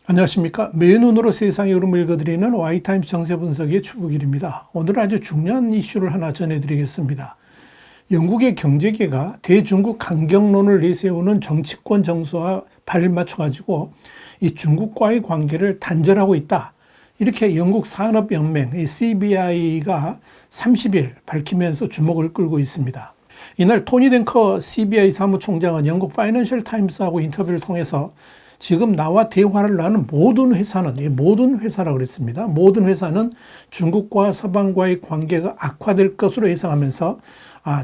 안녕하십니까. 매일 눈으로 세상의 흐름을 읽어드리는 Y타임스 정세분석의 추구길입니다. 오늘 아주 중요한 이슈를 하나 전해드리겠습니다. 영국의 경제계가 대중국 강경론을 내세우는 정치권 정서와 발을 맞춰가지고 이 중국과의 관계를 단절하고 있다. 이렇게 영국 산업연맹 CBI가 30일 밝히면서 주목을 끌고 있습니다. 이날 토니 댕커 CBI 사무총장은 영국 파이낸셜 타임스하고 인터뷰를 통해서 지금 나와 대화를 나누는 모든 회사라고 그랬습니다. 모든 회사는 중국과 서방과의 관계가 악화될 것으로 예상하면서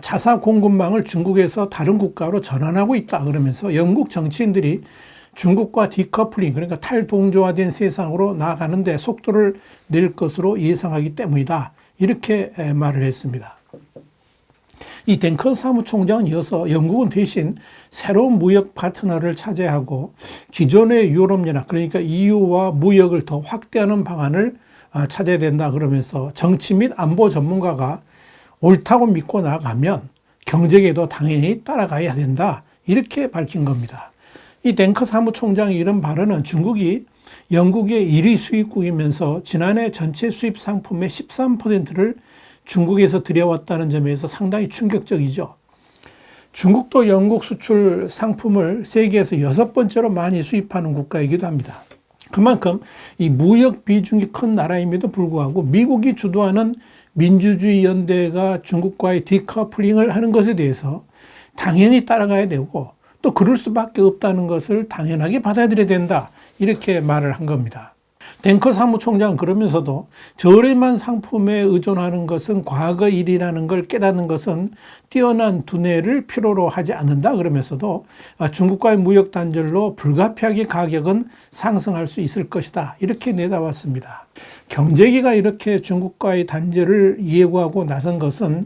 자사 공급망을 중국에서 다른 국가로 전환하고 있다. 그러면서 영국 정치인들이 중국과 디커플링, 그러니까 탈동조화된 세상으로 나아가는데 속도를 낼 것으로 예상하기 때문이다. 이렇게 말을 했습니다. 이 댕커 사무총장은 이어서 영국은 대신 새로운 무역 파트너를 차지하고 기존의 유럽연합, 그러니까 EU와 무역을 더 확대하는 방안을 찾아야 된다. 그러면서 정치 및 안보 전문가가 옳다고 믿고 나가면 경제계도 당연히 따라가야 된다. 이렇게 밝힌 겁니다. 이 댕커 사무총장의 이런 발언은 중국이 영국의 1위 수입국이면서 지난해 전체 수입 상품의 13%를 중국에서 들여왔다는 점에서 상당히 충격적이죠. 중국도 영국 수출 상품을 세계에서 6번째로 많이 수입하는 국가이기도 합니다. 그만큼 이 무역 비중이 큰 나라임에도 불구하고 미국이 주도하는 민주주의 연대가 중국과의 디커플링을 하는 것에 대해서 당연히 따라가야 되고 또 그럴 수밖에 없다는 것을 당연하게 받아들여야 된다. 이렇게 말을 한 겁니다. 댕커 사무총장은 그러면서도 저렴한 상품에 의존하는 것은 과거 일이라는 걸 깨닫는 것은 뛰어난 두뇌를 필요로 하지 않는다. 그러면서도 중국과의 무역 단절로 불가피하게 가격은 상승할 수 있을 것이다. 이렇게 내다봤습니다. 경제계가 이렇게 중국과의 단절을 예고하고 나선 것은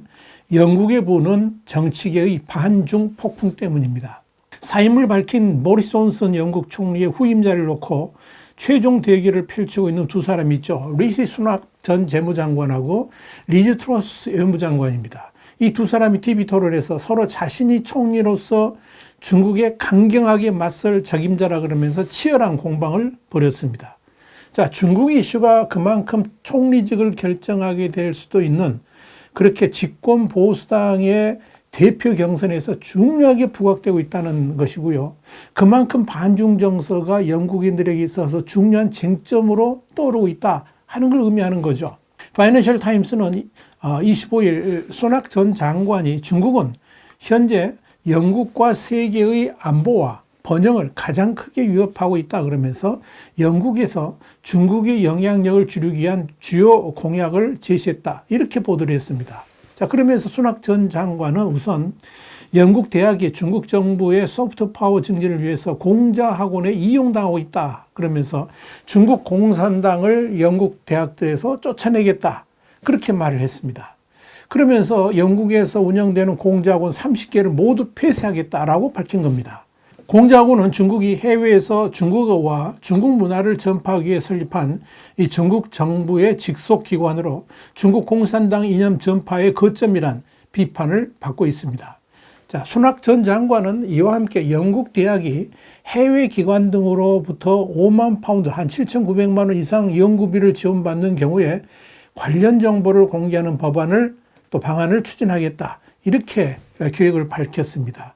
영국에 부는 정치계의 반중 폭풍 때문입니다. 사임을 밝힌 모리스 존슨 영국 총리의 후임자를 놓고 최종 대결을 펼치고 있는 두 사람이 있죠. 리시 수낙 전 재무장관하고 리즈 트러스 외무장관입니다. 이 두 사람이 TV 토론에서 서로 자신이 총리로서 중국에 강경하게 맞설 적임자라 그러면서 치열한 공방을 벌였습니다. 자, 중국 이슈가 그만큼 총리직을 결정하게 될 수도 있는 그렇게 집권 보수당의 대표 경선에서 중요하게 부각되고 있다는 것이고요. 그만큼 반중 정서가 영국인들에게 있어서 중요한 쟁점으로 떠오르고 있다 하는 걸 의미하는 거죠. 파이낸셜 타임스는 25일 수낙 전 장관이 중국은 현재 영국과 세계의 안보와 번영을 가장 크게 위협하고 있다 그러면서 영국에서 중국의 영향력을 줄이기 위한 주요 공약을 제시했다. 이렇게 보도를 했습니다. 자, 그러면서 수낙 전 장관은 우선 영국 대학이 중국 정부의 소프트 파워 증진을 위해서 공자 학원에 이용당하고 있다. 그러면서 중국 공산당을 영국 대학들에서 쫓아내겠다. 그렇게 말을 했습니다. 그러면서 영국에서 운영되는 공자학원 30개를 모두 폐쇄하겠다라고 밝힌 겁니다. 공자학원은 중국이 해외에서 중국어와 중국 문화를 전파하기 위해 설립한 이 중국 정부의 직속 기관으로 중국 공산당 이념 전파의 거점이란 비판을 받고 있습니다. 자, 수낙 전 장관은 이와 함께 영국 대학이 해외 기관 등으로부터 5만 파운드, 한 7,900만 원 이상 연구비를 지원받는 경우에 관련 정보를 공개하는 방안을 추진하겠다. 이렇게 계획을 밝혔습니다.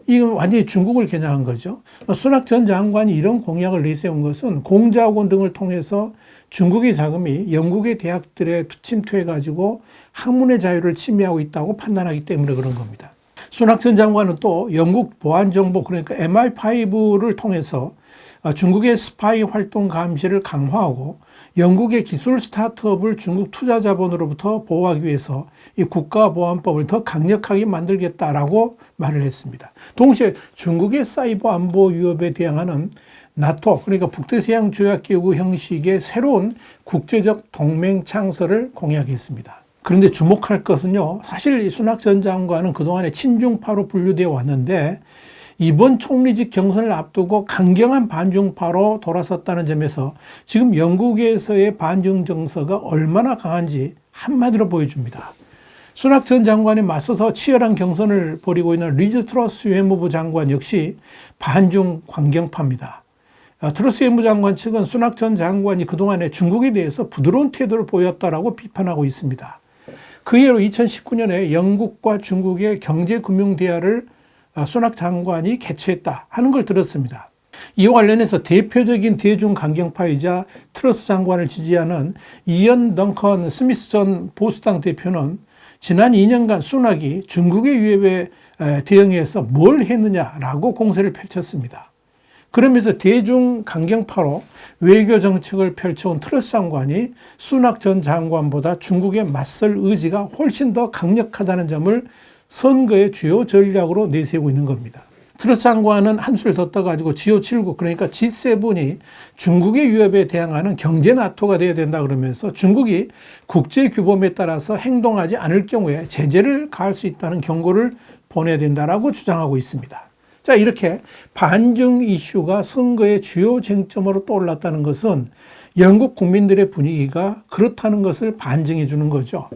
이건 완전히 중국을 겨냥한 거죠. 수낙 전 장관이 이런 공약을 내세운 것은 공자학원 등을 통해서 중국의 자금이 영국의 대학들에 침투해가지고 학문의 자유를 침해하고 있다고 판단하기 때문에 그런 겁니다. 수낙 전 장관은 또 영국 보안정보, 그러니까 MI5를 통해서 중국의 스파이 활동 감시를 강화하고 영국의 기술 스타트업을 중국 투자 자본으로부터 보호하기 위해서 이 국가보안법을 더 강력하게 만들겠다라고 말을 했습니다. 동시에 중국의 사이버 안보 위협에 대항하는 나토, 그러니까 북대서양 조약기구 형식의 새로운 국제적 동맹 창설을 공약했습니다. 그런데 주목할 것은요, 사실 이 수낙 전 장관은 그동안에 친중파로 분류되어 왔는데 이번 총리직 경선을 앞두고 강경한 반중파로 돌아섰다는 점에서 지금 영국에서의 반중 정서가 얼마나 강한지 한마디로 보여줍니다. 수낙 전 장관에 맞서서 치열한 경선을 벌이고 있는 리즈 트러스 외무부 장관 역시 반중 강경파입니다. 트러스 외무부 장관 측은 수낙 전 장관이 그동안에 중국에 대해서 부드러운 태도를 보였다라고 비판하고 있습니다. 그 예로 2019년에 영국과 중국의 경제금융 대화를 수낙 장관이 개최했다 하는 걸 들었습니다. 이와 관련해서 대표적인 대중 강경파이자 트러스 장관을 지지하는 이언 덩컨 스미스 전 보수당 대표는 지난 2년간 수낙이 중국의 위협에 대응해서 뭘 했느냐라고 공세를 펼쳤습니다. 그러면서 대중 강경파로 외교 정책을 펼쳐온 트러스 장관이 수낙 전 장관보다 중국에 맞설 의지가 훨씬 더 강력하다는 점을 선거의 주요 전략으로 내세우고 있는 겁니다. 트러스 장관은 한술 더 떠가지고 G579 그러니까 G7이 중국의 위협에 대항하는 경제 나토가 되어야 된다 그러면서 중국이 국제 규범에 따라서 행동하지 않을 경우에 제재를 가할 수 있다는 경고를 보내야 된다라고 주장하고 있습니다. 자, 이렇게 반중 이슈가 선거의 주요 쟁점으로 떠올랐다는 것은 영국 국민들의 분위기가 그렇다는 것을 반증해 주는 거죠.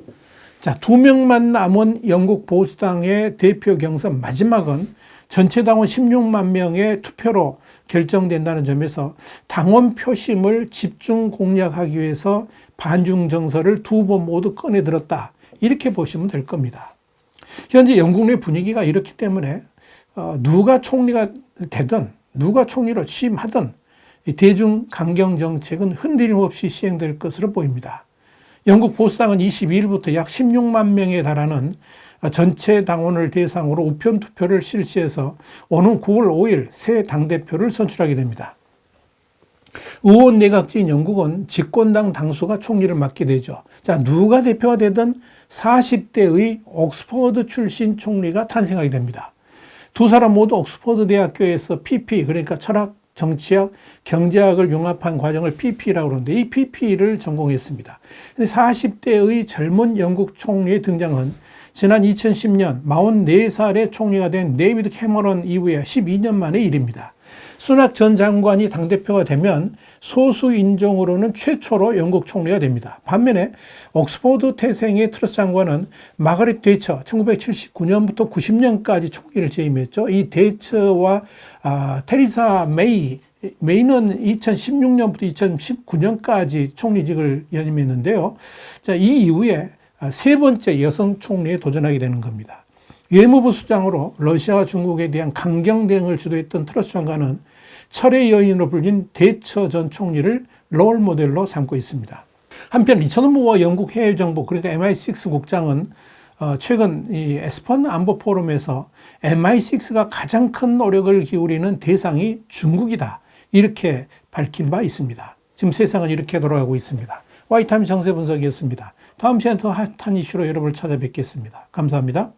자, 2명만 남은 영국 보수당의 대표 경선 마지막은 전체 당원 16만 명의 투표로 결정된다는 점에서 당원 표심을 집중 공략하기 위해서 반중 정서를 2번 모두 꺼내들었다. 이렇게 보시면 될 겁니다. 현재 영국 내 분위기가 이렇기 때문에 누가 총리가 되든 누가 총리로 취임하든 대중 강경 정책은 흔들림 없이 시행될 것으로 보입니다. 영국 보수당은 22일부터 약 16만 명에 달하는 전체 당원을 대상으로 우편 투표를 실시해서 오는 9월 5일 새 당대표를 선출하게 됩니다. 의원 내각제인 영국은 집권당 당수가 총리를 맡게 되죠. 자, 누가 대표가 되든 40대의 옥스퍼드 출신 총리가 탄생하게 됩니다. 두 사람 모두 옥스퍼드 대학교에서 PP, 그러니까 철학, 정치학, 경제학을 융합한 과정을 PP라고 그러는데 이 PP를 전공했습니다. 40대의 젊은 영국 총리의 등장은 지난 2010년 44살의 총리가 된 데이비드 캐머런 이후에 12년 만의 일입니다. 수낙 전 장관이 당대표가 되면 소수 인종으로는 최초로 영국 총리가 됩니다. 반면에 옥스퍼드 태생의 트러스 장관은 마가렛 대처 1979년부터 90년까지 총리를 재임했죠. 이 대처와 테리사 메이는 2016년부터 2019년까지 총리직을 연임했는데요. 자, 이 이후에 세 번째 여성 총리에 도전하게 되는 겁니다. 외무부 수장으로 러시아와 중국에 대한 강경 대응을 주도했던 트러스 장관은 철의 여인으로 불린 대처 전 총리를 롤 모델로 삼고 있습니다. 한편 리처드 무어 영국 해외정보 그러니까 MI6 국장은 최근 이 에스펀 안보 포럼에서 MI6가 가장 큰 노력을 기울이는 대상이 중국이다 이렇게 밝힌 바 있습니다. 지금 세상은 이렇게 돌아가고 있습니다. 와이타임 정세 분석이었습니다. 다음 시간에 더 핫한 이슈로 여러분을 찾아뵙겠습니다. 감사합니다.